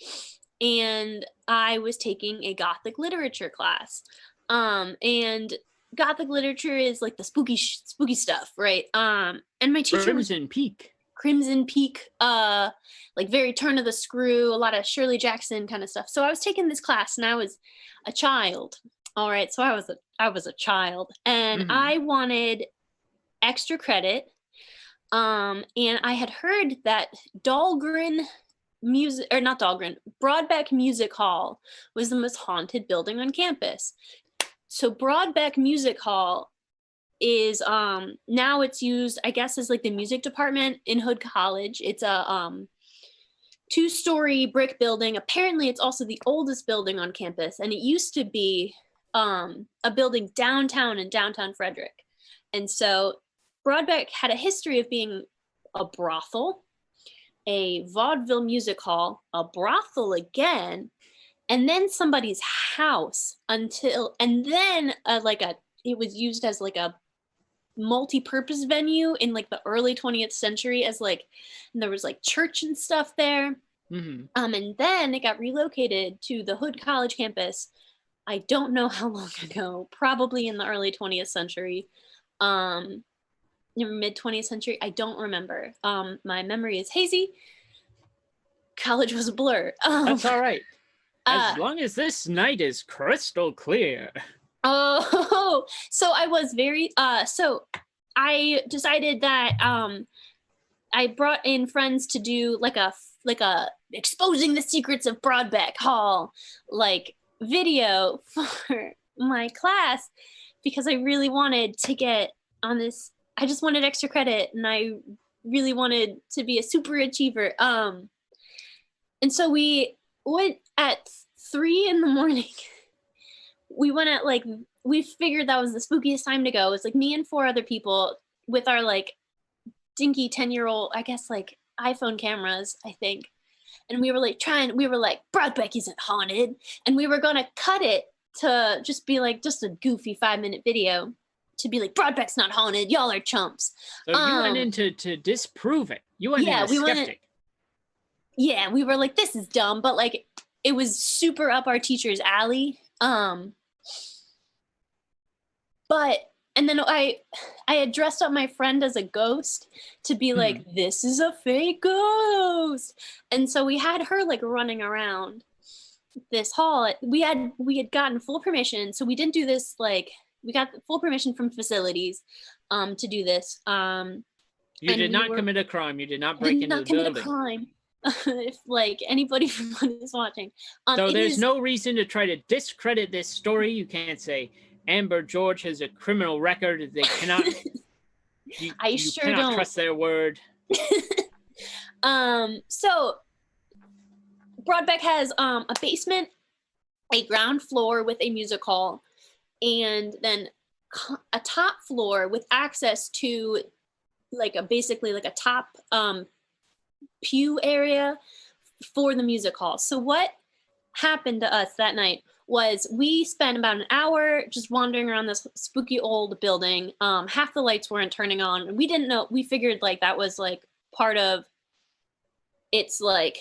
and I was taking a Gothic literature class. And Gothic literature is like the spooky stuff, right? And my teacher was Crimson Peak, like very turn of the screw, a lot of Shirley Jackson kind of stuff. So I was taking this class, and I was a child. All right, so I was a child, and I wanted extra credit. And I had heard that Broadbeck Music Hall was the most haunted building on campus. So Broadbeck Music Hall is now it's used, I guess, as like the music department in Hood College. It's a 2-story brick building. Apparently it's also the oldest building on campus, and it used to be a building downtown in downtown Frederick. And so Broadbeck had a history of being a brothel, a vaudeville music hall, a brothel again, and then somebody's house and then it was used as like a multi-purpose venue in like the early 20th century and there was like church and stuff there. And then it got relocated to the Hood College campus. I don't know how long ago, probably in the early 20th century. Mid 20th century, I don't remember. My memory is hazy. College was a blur. That's all right. As long as this night is crystal clear. Oh, so I was very so I decided that I brought in friends to do like a exposing the secrets of Broadbeck Hall like video for my class, because I really wanted to get on this. I just wanted extra credit, and I really wanted to be a super achiever. And so we went at 3 a.m. We went at we figured that was the spookiest time to go. It was like me and 4 other people with our like dinky 10-year-old, I guess like iPhone cameras, I think. And we were like Broadbeck isn't haunted. And we were going to cut it to just be like just a goofy 5-minute video. To be like, Broadbeck's not haunted. Y'all are chumps. So you went in to disprove it. You went in as skeptic. Yeah, we were like, this is dumb, but like it was super up our teacher's alley. And then I had dressed up my friend as a ghost to be like, this is a fake ghost. And so we had her like running around this hall. We had gotten full permission. So we didn't do this like, we got full permission from facilities to do this. You did not commit a crime. You did not break into the building. Commit a crime. If like anybody from Hood is watching. So there's no reason to try to discredit this story. You can't say Amber George has a criminal record. They cannot. You sure cannot don't trust their word. So Broadbeck has a basement, a ground floor with a music hall, and then a top floor with access to like basically like a top pew area for the music hall. So what happened to us that night was we spent about an hour just wandering around this spooky old building. Half the lights weren't turning on. We didn't know. We figured like that was like part of it's like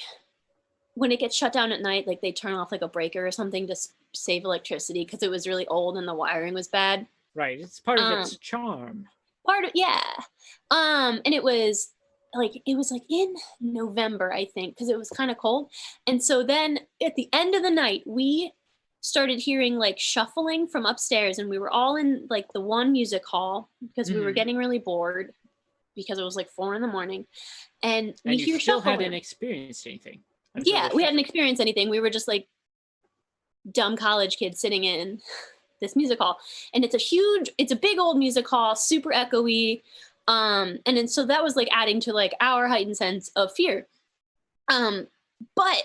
when it gets shut down at night, like they turn off like a breaker or something to save electricity because it was really old and the wiring was bad. Right. It's part of its charm. And it was like it was like in November, I think, because it was kind of cold. And so then at the end of the night, we started hearing like shuffling from upstairs, and we were all in like the one music hall because we were getting really bored because it was like 4 a.m. And we you hear still shuffling. hadn't experienced anything. Yeah, we hadn't experienced anything. We were just like dumb college kids sitting in this music hall, and it's a big old music hall, super echoey. And then so that was like adding to like our heightened sense of fear. But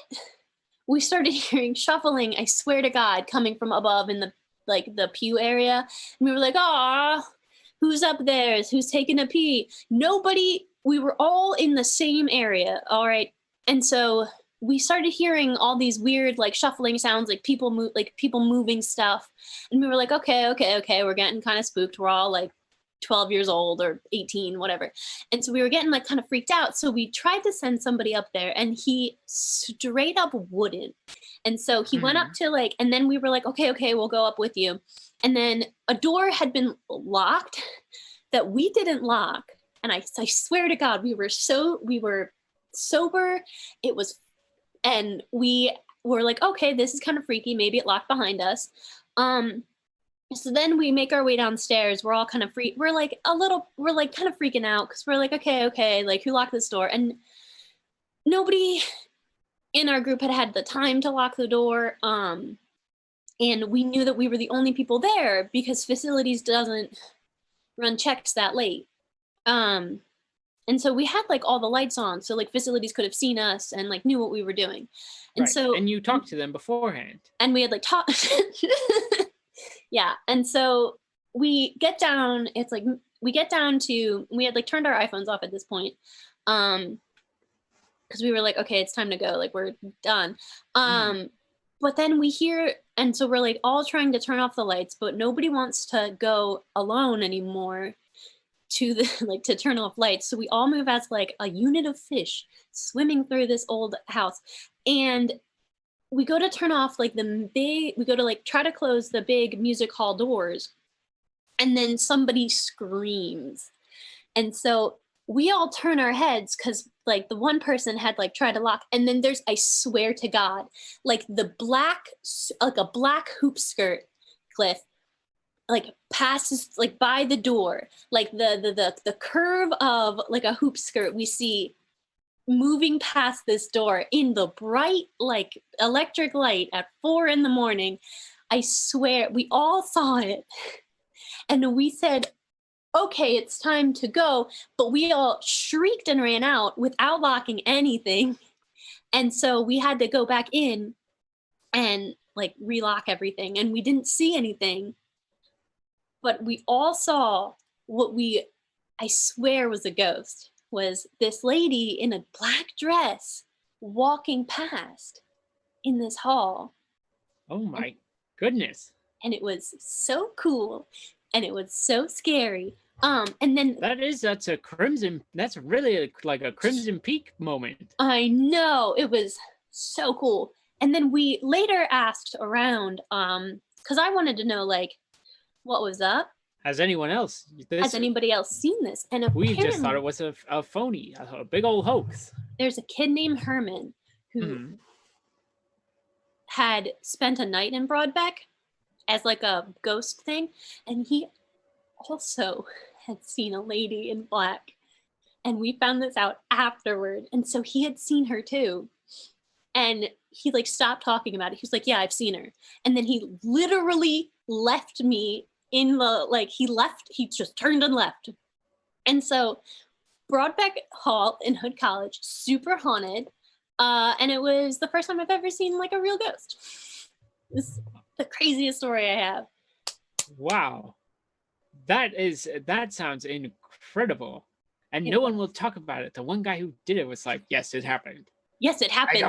we started hearing shuffling, I swear to God, coming from above in the pew area. And we were like, "Ah, who's up there? Who's taking a pee?" Nobody, we were all in the same area. All right. And so we started hearing all these weird like shuffling sounds, like people moving stuff. And we were like, okay, we're getting kind of spooked. We're all like 12 years old or 18, whatever. And so we were getting like kind of freaked out. So we tried to send somebody up there, and he straight up wouldn't. And so he went up to like, and then we were like, okay, we'll go up with you. And then a door had been locked that we didn't lock. And I swear to God, we were sober. And we were like, okay, this is kind of freaky. Maybe it locked behind us. So then we make our way downstairs. We're all kind of we're like kind of freaking out because we're like, okay, like who locked this door? And nobody in our group had the time to lock the door. And we knew that we were the only people there because facilities doesn't run checks that late. And so we had like all the lights on, so like facilities could have seen us and like knew what we were doing. And and you talked to them beforehand. And we had like talked. Yeah. And so we get down, we had like turned our iPhones off at this point. Because we were like, okay, it's time to go. Like we're done. But then we hear, and so we're like all trying to turn off the lights, but nobody wants to go alone anymore to turn off lights. So we all move as like a unit of fish swimming through this old house. And we go to turn off like we go to like try to close the big music hall doors. And then somebody screams. And so we all turn our heads because like the one person had like tried to lock. And then there's, I swear to God, like a black hoop skirt, Cliff, like passes like by the door, like the curve of like a hoop skirt we see moving past this door in the bright like electric light at 4 a.m. I swear we all saw it. And we said, okay, it's time to go. But we all shrieked and ran out without locking anything. And so we had to go back in and like relock everything. And we didn't see anything. But we all saw what I swear was a ghost, was this lady in a black dress walking past in this hall. Oh my goodness. And it was so cool. And it was so scary. And then that's really like a Crimson Peak moment. I know, it was so cool. And then we later asked around, because I wanted to know like what was up. Has anybody else seen this? And we just thought it was a phony, a big old hoax. There's a kid named Herman who had spent a night in Broadbeck as like a ghost thing, and he also had seen a lady in black, and we found this out afterward. And so he had seen her too, and he like stopped talking about it. He was like, yeah, I've seen her. And then he literally left me in the he just turned and left. And so Broadbeck Hall in Hood College, super haunted, and it was the first time I've ever seen like a real ghost. It's the craziest story I have. Wow. That sounds incredible. And no one will talk about it. The one guy who did it was like, yes, it happened. Yes, it happened. I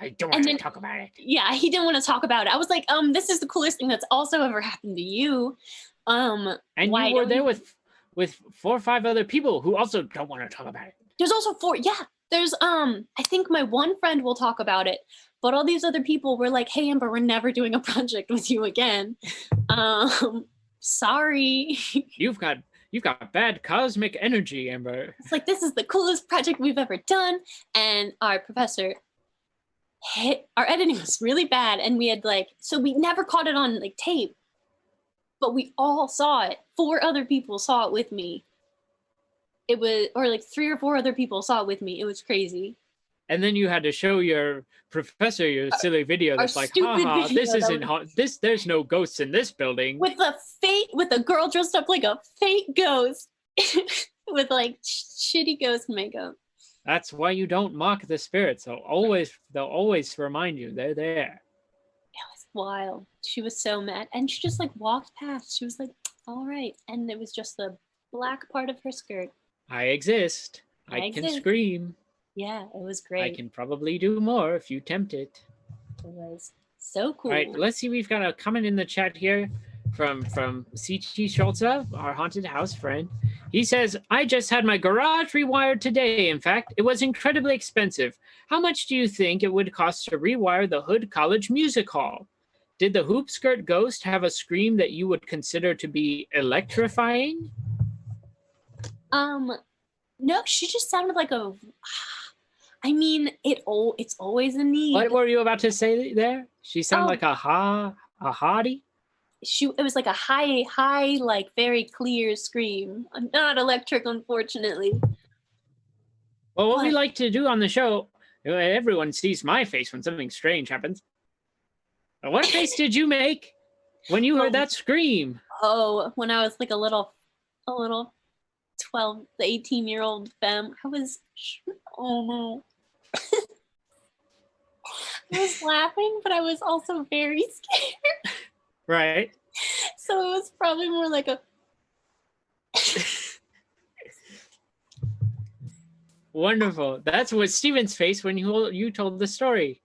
don't want to talk about it. Yeah, he didn't want to talk about it. I was like, this is the coolest thing that's also ever happened to you. And you were there with 4 or 5 other people who also don't want to talk about it. There's also 4. Yeah, there's I think my one friend will talk about it, but all these other people were like, hey Amber, we're never doing a project with you again. Sorry. You've got You've got bad cosmic energy, Amber. It's like, this is the coolest project we've ever done. And our professor, our editing was really bad. And we had so we never caught it on tape, but we all saw it. 4 other people saw it with me. It was, or 3 or 4 other people saw it with me. It was crazy. And then you had to show your professor your silly video that's like, haha, this isn't there's no ghosts in this building. With a girl dressed up like a fake ghost with shitty ghost makeup. That's why you don't mock the spirits. They'll always remind you they're there. It was wild. She was so mad. And she just walked past. She was like, all right. And it was just the black part of her skirt. I exist. I can scream. Yeah, it was great. I can probably do more if you tempt it. It was so cool. All right, let's see. We've got a comment in the chat here from C.T. Schultze, our haunted house friend. He says, I just had my garage rewired today. In fact, it was incredibly expensive. How much do you think it would cost to rewire the Hood College Music Hall? Did the hoop skirt ghost have a scream that you would consider to be electrifying? No, she just sounded like a... I mean, it's always a need. What were you about to say there? She sounded like a hottie? It was like a high, very clear scream. I'm not electric, unfortunately. Well, what we like to do on the show, everyone sees my face when something strange happens. What face did you make when you heard that scream? Oh, when I was a little 12, the 18-year-old femme, I was, oh no. I was laughing, but I was also very scared. Right. So it was probably more like a... Wonderful. That's what Steven's face when you told the story.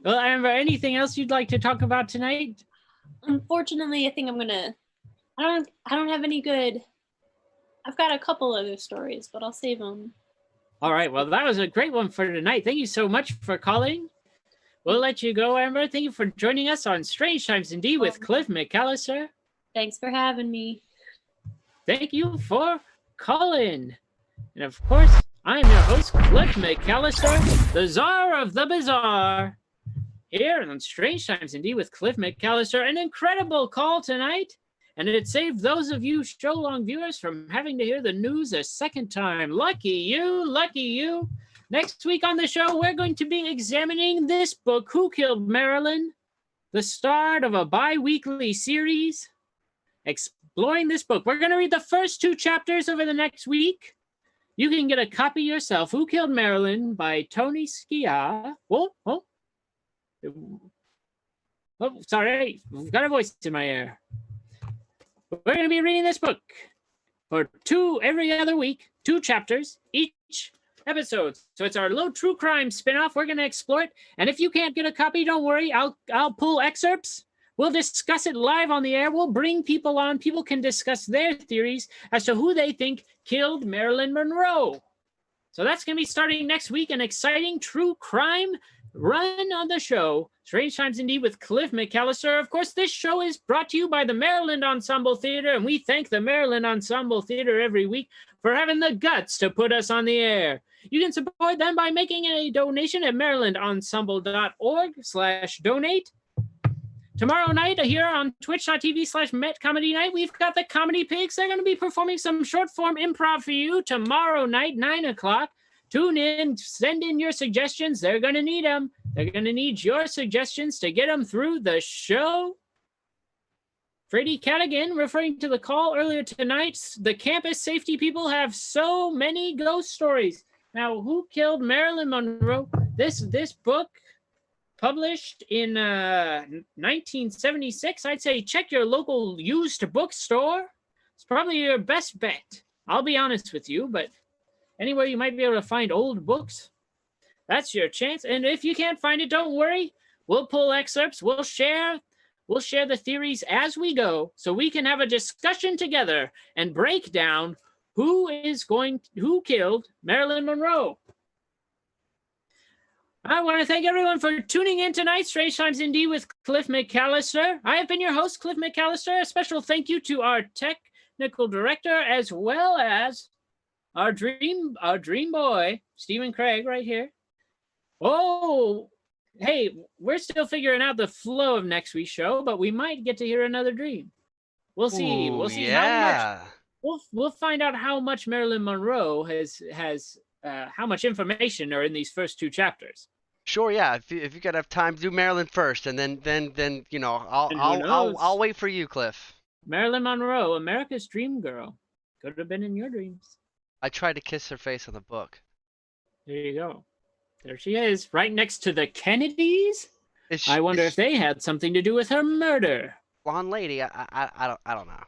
Well, Amber, anything else you'd like to talk about tonight? Unfortunately, I think I'm gonna... I don't have any good... I've got a couple other stories, but I'll save them. All right. Well, that was a great one for tonight. Thank you so much for calling. We'll let you go, Amber. Thank you for joining us on Strange Times Indeed with Cliff McCallister. Thanks for having me. Thank you for calling. And of course, I'm your host, Cliff McCallister, the Czar of the Bizarre. Here on Strange Times Indeed with Cliff McCallister. An incredible call tonight. And it saved those of you show-long viewers from having to hear the news a second time. Lucky you, lucky you. Next week on the show, we're going to be examining this book, Who Killed Marilyn? The start of a bi-weekly series exploring this book. We're going to read the first 2 chapters over the next week. You can get a copy yourself, Who Killed Marilyn by Tony Scia. Oh, sorry. I've got a voice in my ear. We're going to be reading this book for 2 every other week, 2 chapters each episode. So it's our little true crime spinoff. We're going to explore it. And if you can't get a copy, don't worry. I'll pull excerpts. We'll discuss it live on the air. We'll bring people on. People can discuss their theories as to who they think killed Marilyn Monroe. So that's going to be starting next week. An exciting true crime run on the show. Strange Times Indeed with Cliff McCallister. Of course, this show is brought to you by the Maryland Ensemble Theater, and we thank the Maryland Ensemble Theater every week for having the guts to put us on the air. You can support them by making a donation at marylandensemble.org/donate. Tomorrow night here on twitch.tv/metcomedynight, we've got the Comedy Pigs. They're going to be performing some short-form improv for you tomorrow night, 9 o'clock. Tune in, send in your suggestions. They're going to need them. They're going to need your suggestions to get them through the show. Freddie Cadigan, referring to the call earlier tonight, the campus safety people have so many ghost stories. Now, Who Killed Marilyn Monroe? This book, published in 1976, I'd say check your local used bookstore. It's probably your best bet. I'll be honest with you, but anywhere you might be able to find old books, that's your chance. And if you can't find it, don't worry. We'll pull excerpts. We'll share the theories as we go so we can have a discussion together and break down who killed Marilyn Monroe. I want to thank everyone for tuning in tonight. Strange Times Indeed with Cliff McCallister. I have been your host, Cliff McCallister. A special thank you to our technical director, as well as our dream boy, Stephen Craig, right here. Oh, hey, we're still figuring out the flow of next week's show, but we might get to hear another dream. We'll see. Ooh, We'll see yeah. how much. We'll find out how much Marilyn Monroe has how much information are in these first 2 chapters. Sure, yeah. If you could have time, do Marilyn first, and then you know And who knows? I'll wait for you, Cliff. Marilyn Monroe, America's dream girl, could have been in your dreams. I tried to kiss her face on the book. There you go. There she is, right next to the Kennedys. Is I wonder is if they had something to do with her murder. blonde lady? I don't know.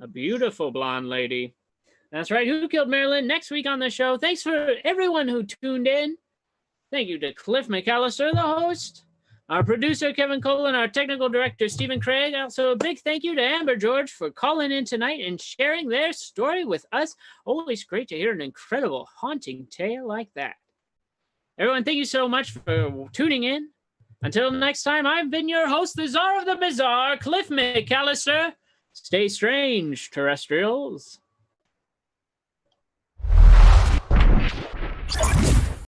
A beautiful blonde lady. That's right. Who Killed Marilyn? Next week on the show. Thanks for everyone who tuned in. Thank you to Cliff McCallister, the host, our producer, Kevin Cole, and our technical director, Stephen Craig. Also, a big thank you to Amber George for calling in tonight and sharing their story with us. Always great to hear an incredible, haunting tale like that. Everyone, thank you so much for tuning in. Until next time, I've been your host, the Czar of the Bizarre, Cliff McCallister. Stay strange, terrestrials.